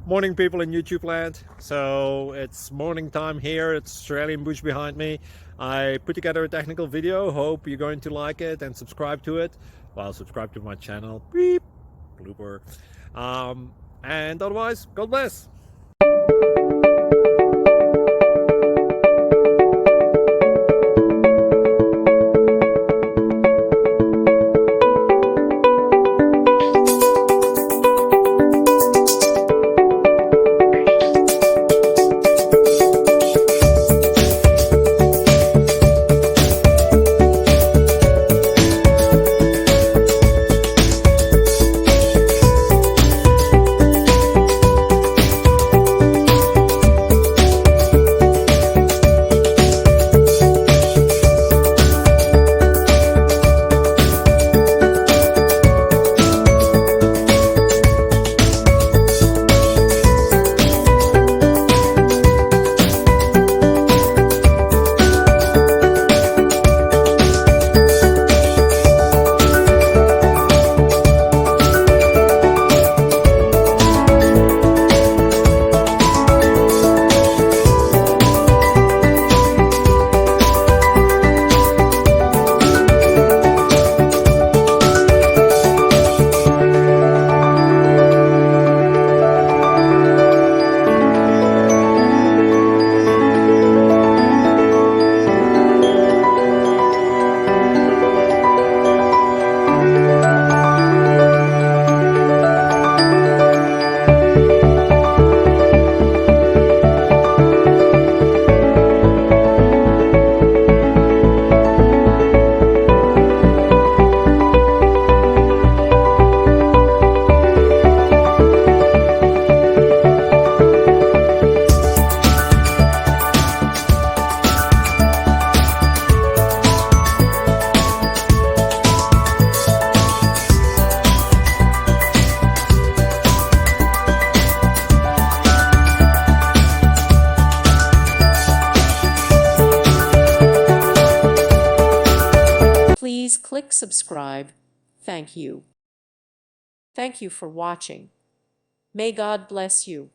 Morning, people in YouTube land. So it's morning time here. It's Australian bush behind me. I put together a technical video. Hope you're going to like it and subscribe to it. Well, subscribe to my channel. Beep, blooper. And otherwise, God bless. Please click subscribe. Thank you. Thank you for watching. May God bless you.